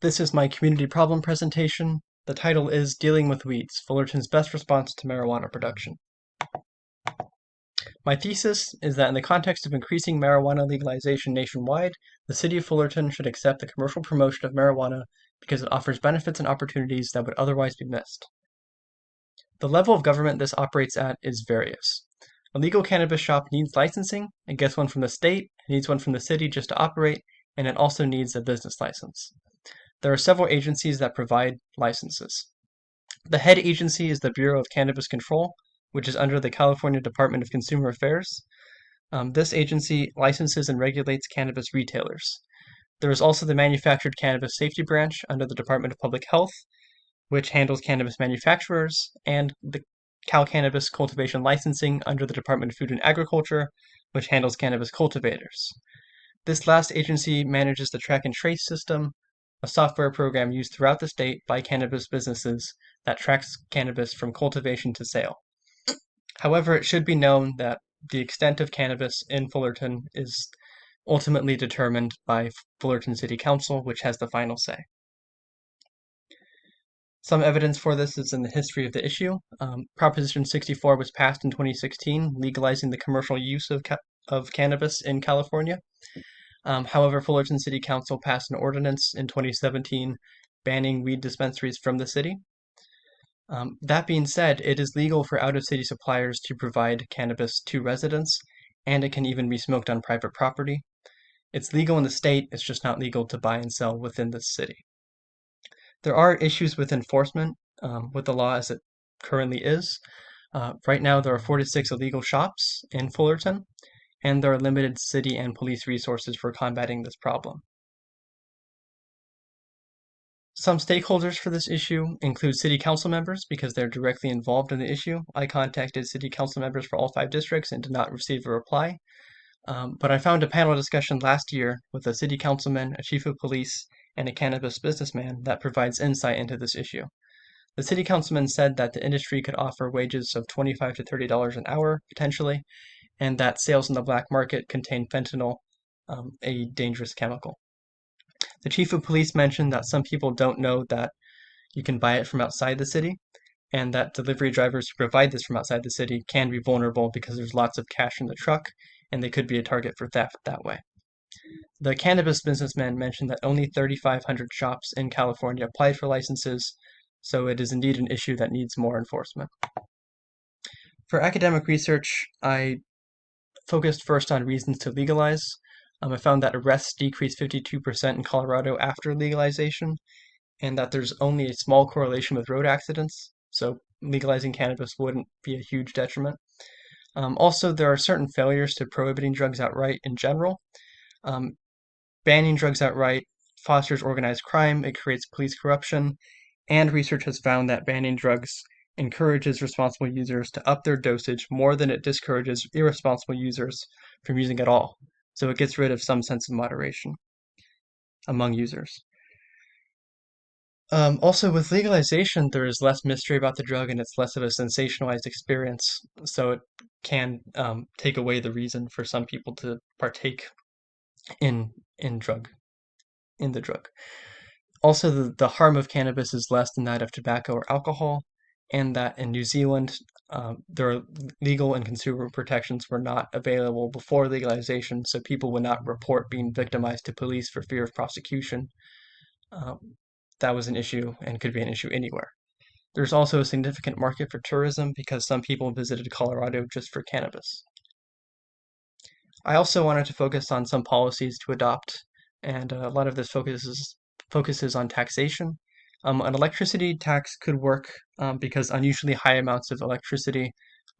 This is my community problem presentation. The title is Dealing with Weeds, Fullerton's Best Response to Marijuana Production. My thesis is that in the context of increasing marijuana legalization nationwide, the City of Fullerton should accept the commercial promotion of marijuana because it offers benefits and opportunities that would otherwise be missed. The level of government this operates at is various. A legal cannabis shop needs licensing, it gets one from the state, it needs one from the city just to operate, and it also needs a business license. There are several agencies that provide licenses. The head agency is the Bureau of Cannabis Control, which is under the California Department of Consumer Affairs. This agency licenses and regulates cannabis retailers. There is also the Manufactured Cannabis Safety Branch under the Department of Public Health, which handles cannabis manufacturers, and the Cal Cannabis Cultivation Licensing under the Department of Food and Agriculture, which handles cannabis cultivators. This last agency manages the track and trace system, a software program used throughout the state by cannabis businesses that tracks cannabis from cultivation to sale. However, it should be known that the extent of cannabis in Fullerton is ultimately determined by Fullerton City Council, which has the final say. Some evidence for this is in the history of the issue. Proposition 64 was passed in 2016, legalizing the commercial use of cannabis in California. However, Fullerton City Council passed an ordinance in 2017 banning weed dispensaries from the city. That being said, it is legal for out-of-city suppliers to provide cannabis to residents, and it can even be smoked on private property. It's legal in the state, it's just not legal to buy and sell within the city. There are issues with enforcement with the law as it currently is. Right now, there are 46 illegal shops in Fullerton, and there are limited city and police resources for combating this problem. Some stakeholders for this issue include city council members because they're directly involved in the issue. I contacted city council members for all 5 districts and did not receive a reply. But I found a panel discussion last year with a city councilman, a chief of police, and a cannabis businessman that provides insight into this issue. The city councilman said that the industry could offer wages of $25 to $30 an hour, potentially, and that sales in the black market contain fentanyl, a dangerous chemical. The chief of police mentioned that some people don't know that you can buy it from outside the city, and that delivery drivers who provide this from outside the city can be vulnerable because there's lots of cash in the truck, and they could be a target for theft that way. The cannabis businessman mentioned that only 3,500 shops in California applied for licenses, so it is indeed an issue that needs more enforcement. For academic research, I focused first on reasons to legalize. I found that arrests decreased 52% in Colorado after legalization, and that there's only a small correlation with road accidents, so legalizing cannabis wouldn't be a huge detriment. Also, there are certain failures to prohibiting drugs outright in general. Banning drugs outright fosters organized crime, it creates police corruption, and research has found that banning drugs encourages responsible users to up their dosage more than it discourages irresponsible users from using at all. So it gets rid of some sense of moderation among users. Also, with legalization, there is less mystery about the drug and it's less of a sensationalized experience, so it can take away the reason for some people to partake in the drug. Also, the harm of cannabis is less than that of tobacco or alcohol, and that in New Zealand, their legal and consumer protections were not available before legalization, so people would not report being victimized to police for fear of prosecution. That was an issue and could be an issue anywhere. There's also a significant market for tourism because some people visited Colorado just for cannabis. I also wanted to focus on some policies to adopt, and a lot of this focuses on taxation. An electricity tax could work because unusually high amounts of electricity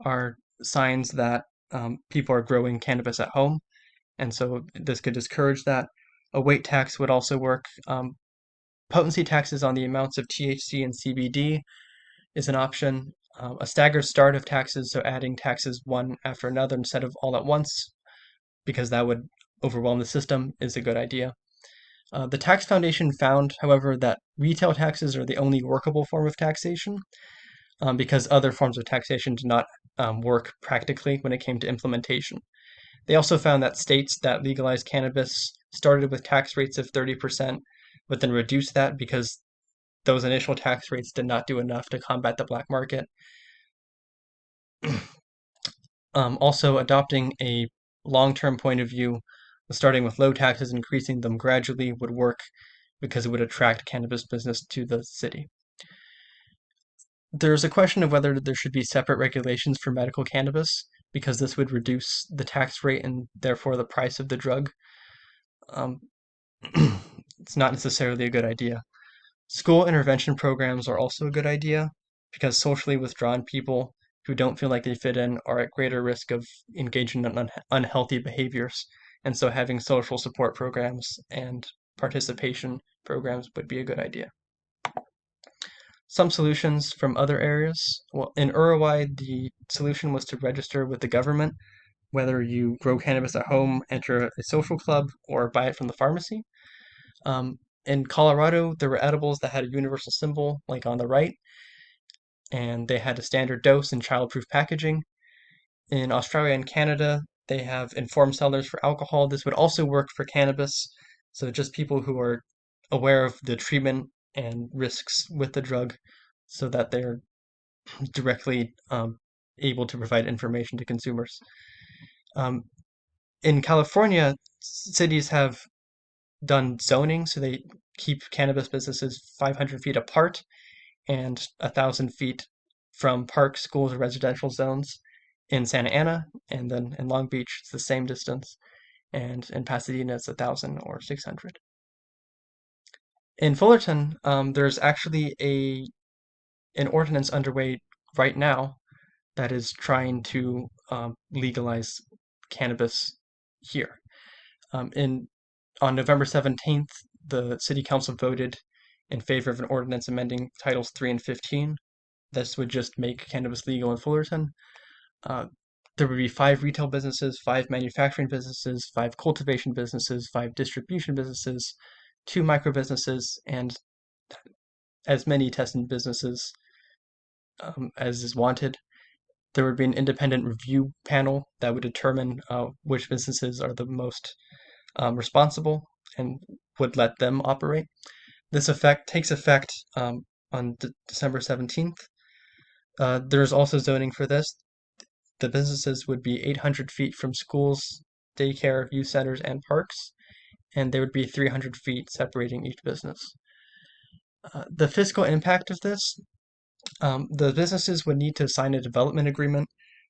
are signs that people are growing cannabis at home, and so this could discourage that. A weight tax would also work. Potency taxes on the amounts of THC and CBD is an option. A staggered start of taxes, so adding taxes one after another instead of all at once, because that would overwhelm the system, is a good idea. The Tax Foundation found, however, that retail taxes are the only workable form of taxation because other forms of taxation do not work practically when it came to implementation. They also found that states that legalized cannabis started with tax rates of 30%, would then reduce that because those initial tax rates did not do enough to combat the black market. Also, adopting a long-term point of view, starting with low taxes, increasing them gradually would work because it would attract cannabis business to the city. There's a question of whether there should be separate regulations for medical cannabis because this would reduce the tax rate and therefore the price of the drug. Um, it's not necessarily a good idea. School intervention programs are also a good idea because socially withdrawn people who don't feel like they fit in are at greater risk of engaging in unhealthy behaviors. And so having social support programs and participation programs would be a good idea. Some solutions from other areas. Well, in Uruguay, the solution was to register with the government, whether you grow cannabis at home, enter a social club, or buy it from the pharmacy. In Colorado, there were edibles that had a universal symbol, like on the right, and they had a standard dose and childproof packaging. In Australia and Canada, they have informed sellers for alcohol. This would also work for cannabis. So just people who are aware of the treatment and risks with the drug so that they're directly able to provide information to consumers. Um, in California, cities have done zoning, so they keep cannabis businesses 500 feet apart and 1,000 feet from parks, schools, or residential zones. In Santa Ana and then in Long Beach, it's the same distance, and in Pasadena, it's 1,000 or 600. In Fullerton, there's actually an ordinance underway right now that is trying to legalize cannabis here. On November 17th, the City Council voted in favor of an ordinance amending Titles 3 and 15. This would just make cannabis legal in Fullerton. There would be 5 retail businesses, 5 manufacturing businesses, 5 cultivation businesses, 5 distribution businesses, 2 micro businesses, and as many tested businesses as is wanted. There would be an independent review panel that would determine which businesses are the most responsible and would let them operate. This takes effect on December 17th. There's also zoning for this. The businesses would be 800 feet from schools, daycare, youth centers, and parks, and there would be 300 feet separating each business. The fiscal impact of this, the businesses would need to sign a development agreement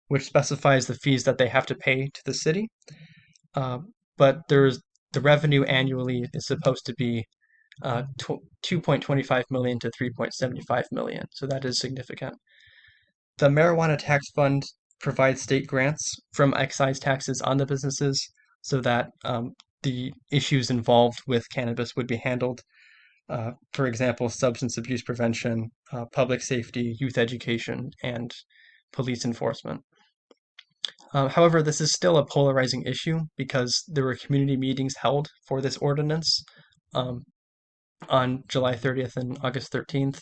which specifies the fees that they have to pay to the city. But the revenue annually is supposed to be 2.25 million to 3.75 million, so that is significant. The marijuana tax fund provides state grants from excise taxes on the businesses so that the issues involved with cannabis would be handled. For example, substance abuse prevention, public safety, youth education, and police enforcement. However, this is still a polarizing issue because there were community meetings held for this ordinance on July 30th and August 13th,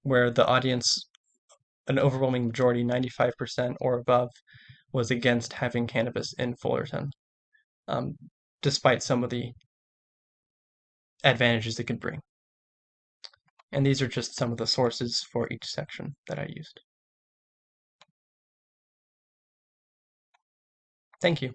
where the audience, an overwhelming majority, 95% or above, was against having cannabis in Fullerton, despite some of the advantages it could bring. And these are just some of the sources for each section that I used. Thank you.